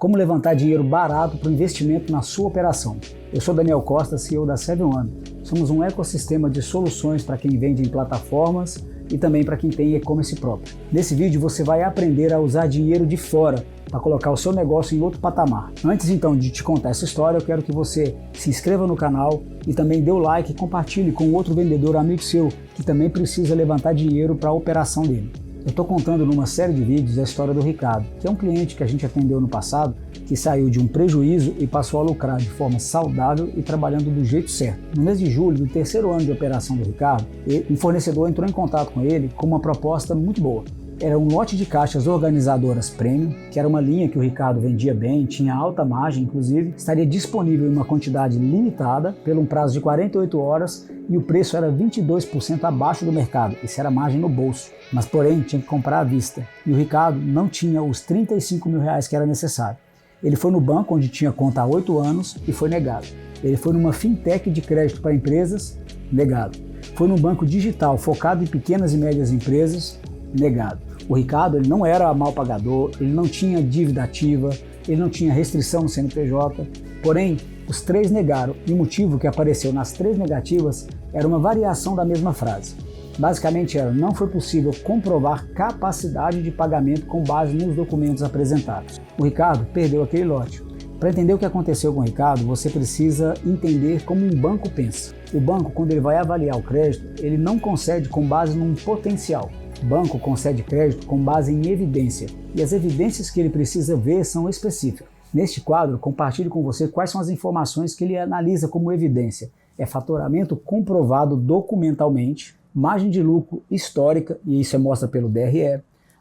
Como levantar dinheiro barato para o investimento na sua operação. Eu sou Daniel Costa, CEO da 7-One. Somos um ecossistema de soluções para quem vende em plataformas e também para quem tem e-commerce próprio. Nesse vídeo você vai aprender a usar dinheiro de fora para colocar o seu negócio em outro patamar. Antes então de te contar essa história, eu quero que você se inscreva no canal e também dê o like e compartilhe com outro vendedor amigo seu que também precisa levantar dinheiro para a operação dele. Eu estou contando numa série de vídeos a história do Ricardo, que é um cliente que a gente atendeu no passado, que saiu de um prejuízo e passou a lucrar de forma saudável e trabalhando do jeito certo. No mês de julho do terceiro ano de operação do Ricardo, um fornecedor entrou em contato com ele com uma proposta muito boa. Era um lote de caixas organizadoras premium, que era uma linha que o Ricardo vendia bem, tinha alta margem, inclusive, estaria disponível em uma quantidade limitada, pelo um prazo de 48 horas, e o preço era 22% abaixo do mercado, isso era margem no bolso. Mas, porém, tinha que comprar à vista, e o Ricardo não tinha os 35 mil reais que era necessário. Ele foi no banco, onde tinha conta há 8 anos, e foi negado. Ele foi numa fintech de crédito para empresas, negado. Foi num banco digital focado em pequenas e médias empresas, negado. O Ricardo ele não era mal pagador, ele não tinha dívida ativa, ele não tinha restrição no CNPJ, porém, os três negaram, e o motivo que apareceu nas três negativas era uma variação da mesma frase. Basicamente era, não foi possível comprovar capacidade de pagamento com base nos documentos apresentados. O Ricardo perdeu aquele lote. Para entender o que aconteceu com o Ricardo, você precisa entender como um banco pensa. O banco, quando ele vai avaliar o crédito, ele não concede com base num potencial. O banco concede crédito com base em evidência, e as evidências que ele precisa ver são específicas. Neste quadro, compartilho com você quais são as informações que ele analisa como evidência. É faturamento comprovado documentalmente, margem de lucro histórica, e isso é mostra pelo DRE,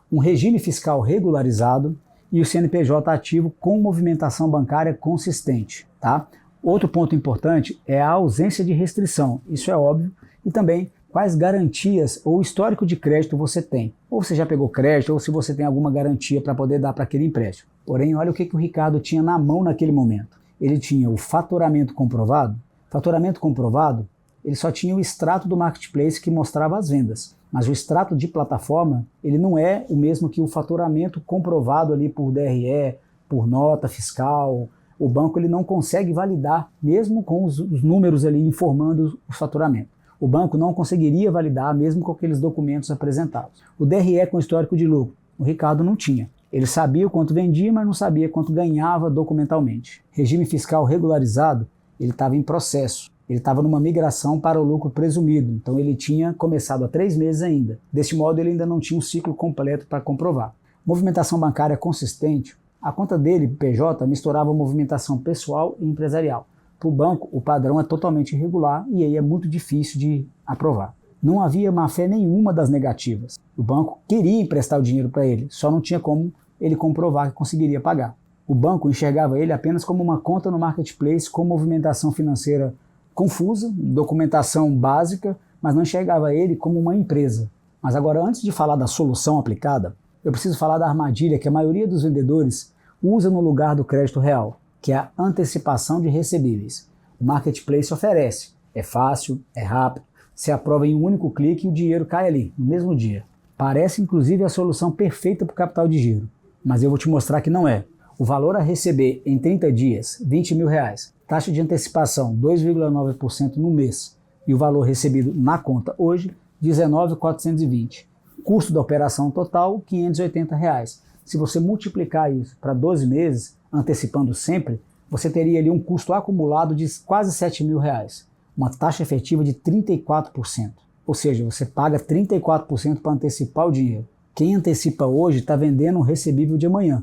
um regime fiscal regularizado e o CNPJ ativo com movimentação bancária consistente. Tá? Outro ponto importante é a ausência de restrição, isso é óbvio, e também quais garantias ou histórico de crédito você tem. Ou você já pegou crédito, ou se você tem alguma garantia para poder dar para aquele empréstimo. Porém, olha o que o Ricardo tinha na mão naquele momento. Ele tinha o faturamento comprovado. Faturamento comprovado, ele só tinha o extrato do marketplace que mostrava as vendas. Mas o extrato de plataforma, ele não é o mesmo que o faturamento comprovado ali por DRE, por nota fiscal. O banco ele não consegue validar, mesmo com os números ali informando o faturamento. O banco não conseguiria validar mesmo com aqueles documentos apresentados. O DRE com histórico de lucro, o Ricardo não tinha. Ele sabia o quanto vendia, mas não sabia quanto ganhava documentalmente. Regime fiscal regularizado, ele estava em processo. Ele estava numa migração para o lucro presumido, então ele tinha começado há 3 meses ainda. Deste modo, ele ainda não tinha um ciclo completo para comprovar. Movimentação bancária consistente, a conta dele, PJ, misturava movimentação pessoal e empresarial. Para o banco, o padrão é totalmente irregular e aí é muito difícil de aprovar. Não havia má-fé nenhuma das negativas. O banco queria emprestar o dinheiro para ele, só não tinha como ele comprovar que conseguiria pagar. O banco enxergava ele apenas como uma conta no marketplace com movimentação financeira confusa, documentação básica, mas não enxergava ele como uma empresa. Mas agora, antes de falar da solução aplicada, eu preciso falar da armadilha que a maioria dos vendedores usa no lugar do crédito real, que é a antecipação de recebíveis. O marketplace oferece, é fácil, é rápido, se aprova em um único clique e o dinheiro cai ali, no mesmo dia. Parece inclusive a solução perfeita para o capital de giro, mas eu vou te mostrar que não é. O valor a receber em 30 dias, 20 mil reais, taxa de antecipação 2,9% no mês e o valor recebido na conta hoje, 19.420. Custo da operação total, 580 reais. Se você multiplicar isso para 12 meses, antecipando sempre, você teria ali um custo acumulado de quase 7 mil reais, uma taxa efetiva de 34%. Ou seja, você paga 34% para antecipar o dinheiro. Quem antecipa hoje está vendendo um recebível de amanhã.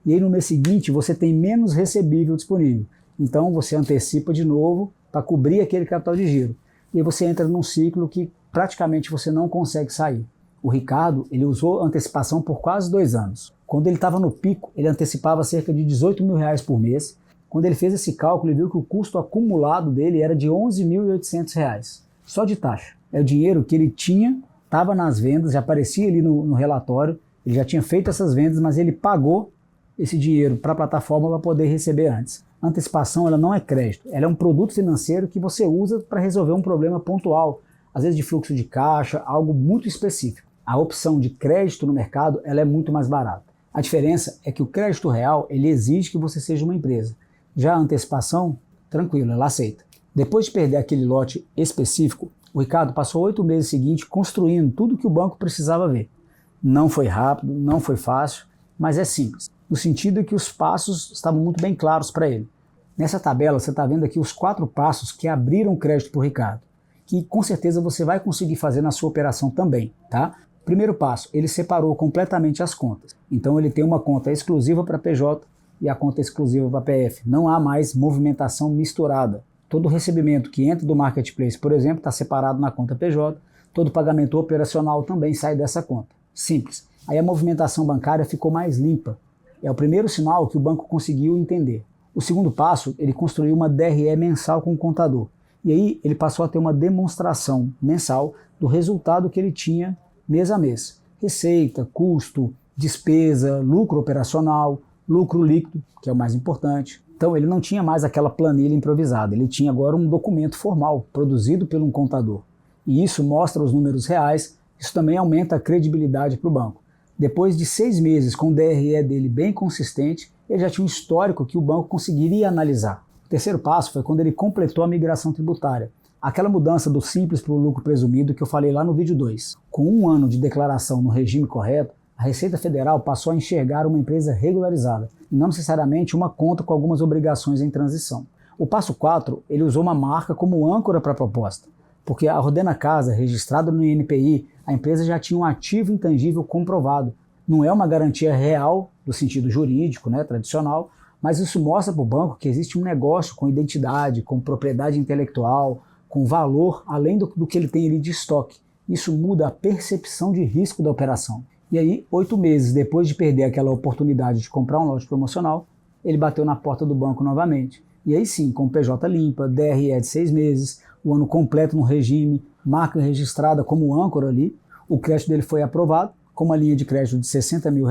E aí no mês seguinte você tem menos recebível disponível. Então você antecipa de novo para cobrir aquele capital de giro. E aí você entra num ciclo que praticamente você não consegue sair. O Ricardo, ele usou antecipação por quase 2 anos. Quando ele estava no pico, ele antecipava cerca de 18 mil reais por mês. Quando ele fez esse cálculo, ele viu que o custo acumulado dele era de 11.800 reais, só de taxa. É o dinheiro que ele tinha, estava nas vendas, já aparecia ali no relatório, ele já tinha feito essas vendas, mas ele pagou esse dinheiro para a plataforma para poder receber antes. A antecipação ela não é crédito, ela é um produto financeiro que você usa para resolver um problema pontual, às vezes de fluxo de caixa, algo muito específico. A opção de crédito no mercado ela é muito mais barata. A diferença é que o crédito real, ele exige que você seja uma empresa. Já a antecipação, tranquilo, ela aceita. Depois de perder aquele lote específico, o Ricardo passou 8 meses seguintes construindo tudo que o banco precisava ver. Não foi rápido, não foi fácil, mas é simples, no sentido de que os passos estavam muito bem claros para ele. Nessa tabela você está vendo aqui os 4 passos que abriram o crédito para o Ricardo, que com certeza você vai conseguir fazer na sua operação também, tá? Primeiro passo, ele separou completamente as contas. Então ele tem uma conta exclusiva para PJ e a conta exclusiva para PF. Não há mais movimentação misturada. Todo recebimento que entra do Marketplace, por exemplo, está separado na conta PJ. Todo pagamento operacional também sai dessa conta. Simples. Aí a movimentação bancária ficou mais limpa. É o primeiro sinal que o banco conseguiu entender. O segundo passo, ele construiu uma DRE mensal com o contador. E aí ele passou a ter uma demonstração mensal do resultado que ele tinha mês a mês. Receita, custo, despesa, lucro operacional, lucro líquido, que é o mais importante. Então ele não tinha mais aquela planilha improvisada, ele tinha agora um documento formal, produzido por um contador. E isso mostra os números reais, isso também aumenta a credibilidade para o banco. Depois de 6 meses com o DRE dele bem consistente, ele já tinha um histórico que o banco conseguiria analisar. O terceiro passo foi quando ele completou a migração tributária. Aquela mudança do simples para o lucro presumido que eu falei lá no vídeo 2. Com 1 ano de declaração no regime correto, a Receita Federal passou a enxergar uma empresa regularizada, e não necessariamente uma conta com algumas obrigações em transição. O passo 4, ele usou uma marca como âncora para a proposta, porque a Ordena Casa, registrada no INPI, a empresa já tinha um ativo intangível comprovado. Não é uma garantia real, do sentido jurídico, tradicional, mas isso mostra para o banco que existe um negócio com identidade, com propriedade intelectual, com valor além do que ele tem ali de estoque. Isso muda a percepção de risco da operação. E aí, 8 meses depois de perder aquela oportunidade de comprar um lote promocional, ele bateu na porta do banco novamente. E aí sim, com PJ limpa, DRE de 6 meses, o ano completo no regime, marca registrada como âncora ali, o crédito dele foi aprovado, com uma linha de crédito de R$60 mil,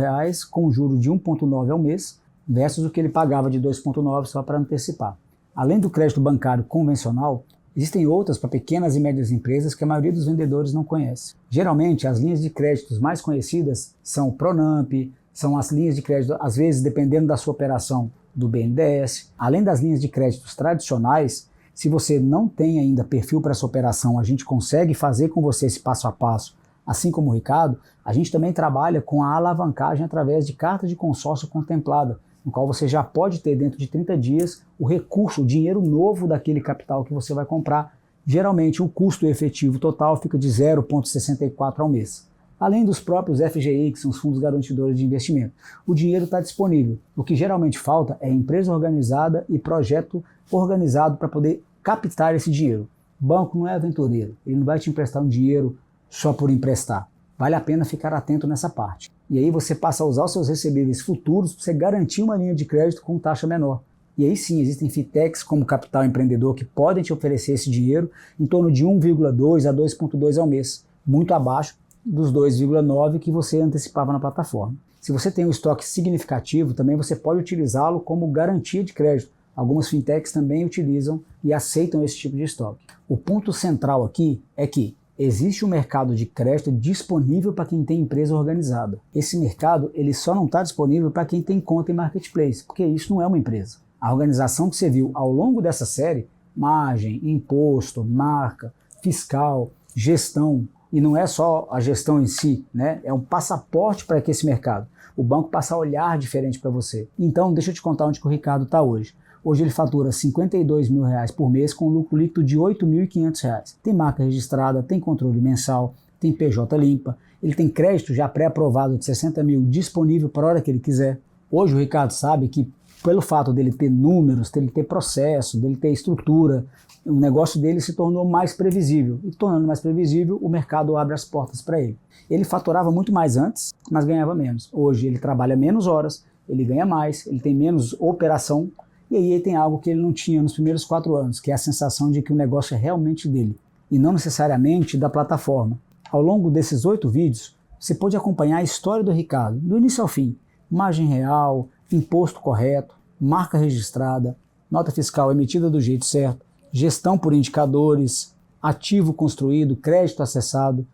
com juro de 1,9 ao mês, versus o que ele pagava de 2,9 só para antecipar. Além do crédito bancário convencional, existem outras para pequenas e médias empresas que a maioria dos vendedores não conhece. Geralmente, as linhas de créditos mais conhecidas são o Pronamp, são as linhas de crédito, às vezes, dependendo da sua operação, do BNDES. Além das linhas de créditos tradicionais, se você não tem ainda perfil para essa operação, a gente consegue fazer com você esse passo a passo, assim como o Ricardo, a gente também trabalha com a alavancagem através de carta de consórcio contemplada, no qual você já pode ter dentro de 30 dias o recurso, o dinheiro novo daquele capital que você vai comprar. Geralmente o custo efetivo total fica de 0,64 ao mês. Além dos próprios FGI, que são os fundos garantidores de investimento. O dinheiro está disponível. O que geralmente falta é empresa organizada e projeto organizado para poder captar esse dinheiro. O banco não é aventureiro, ele não vai te emprestar um dinheiro só por emprestar. Vale a pena ficar atento nessa parte. E aí você passa a usar os seus recebíveis futuros para você garantir uma linha de crédito com taxa menor. E aí sim, existem fintechs como Capital Empreendedor que podem te oferecer esse dinheiro em torno de 1,2 a 2,2 ao mês, muito abaixo dos 2,9 que você antecipava na plataforma. Se você tem um estoque significativo, também você pode utilizá-lo como garantia de crédito. Algumas fintechs também utilizam e aceitam esse tipo de estoque. O ponto central aqui é que existe um mercado de crédito disponível para quem tem empresa organizada. Esse mercado ele só não está disponível para quem tem conta em Marketplace, porque isso não é uma empresa. A organização que você viu ao longo dessa série, margem, imposto, marca, fiscal, gestão, e não é só a gestão em si, é um passaporte para que esse mercado. O banco passa a olhar diferente para você. Então, deixa eu te contar onde que o Ricardo está hoje. Hoje ele fatura R$52 mil por mês com lucro líquido de R$8.500. Tem marca registrada, tem controle mensal, tem PJ limpa, ele tem crédito já pré-aprovado de 60 mil disponível para a hora que ele quiser. Hoje o Ricardo sabe que pelo fato dele ter números, dele ter processo, dele ter estrutura, o negócio dele se tornou mais previsível. E tornando mais previsível, o mercado abre as portas para ele. Ele faturava muito mais antes, mas ganhava menos. Hoje ele trabalha menos horas, ele ganha mais, ele tem menos operação, e aí ele tem algo que ele não tinha nos primeiros 4 anos, que é a sensação de que o negócio é realmente dele, e não necessariamente da plataforma. Ao longo desses 8 vídeos, você pode acompanhar a história do Ricardo, do início ao fim. Margem real, imposto correto, marca registrada, nota fiscal emitida do jeito certo, gestão por indicadores, ativo construído, crédito acessado.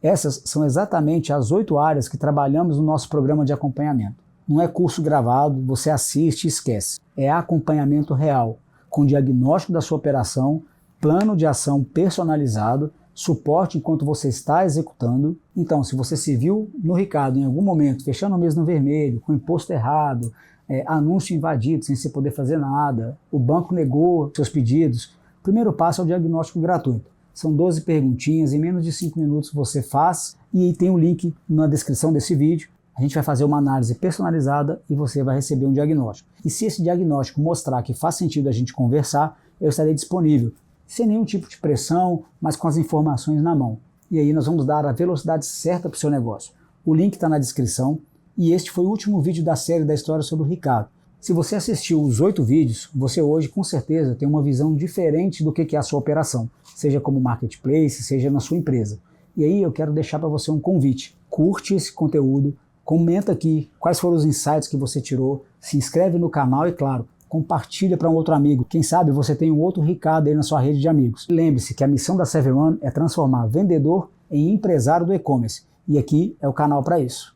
Essas são exatamente as 8 áreas que trabalhamos no nosso programa de acompanhamento. Não é curso gravado, você assiste e esquece. É acompanhamento real, com diagnóstico da sua operação, plano de ação personalizado, suporte enquanto você está executando. Então, se você se viu no Ricardo em algum momento fechando o mês no vermelho, com imposto errado, anúncio invadido sem você poder fazer nada, o banco negou seus pedidos, o primeiro passo é o diagnóstico gratuito. São 12 perguntinhas, em menos de 5 minutos você faz, e tem um link na descrição desse vídeo. A gente vai fazer uma análise personalizada e você vai receber um diagnóstico. E se esse diagnóstico mostrar que faz sentido a gente conversar, eu estarei disponível, sem nenhum tipo de pressão, mas com as informações na mão. E aí nós vamos dar a velocidade certa para o seu negócio. O link está na descrição e este foi o último vídeo da série da história sobre o Ricardo. Se você assistiu os 8 vídeos, você hoje com certeza tem uma visão diferente do que é a sua operação, seja como marketplace, seja na sua empresa. E aí eu quero deixar para você um convite. Curte esse conteúdo, comenta aqui quais foram os insights que você tirou, se inscreve no canal e, claro, compartilha para um outro amigo. Quem sabe você tem um outro Ricardo aí na sua rede de amigos. Lembre-se que a missão da 7-One é transformar vendedor em empresário do e-commerce. E aqui é o canal para isso.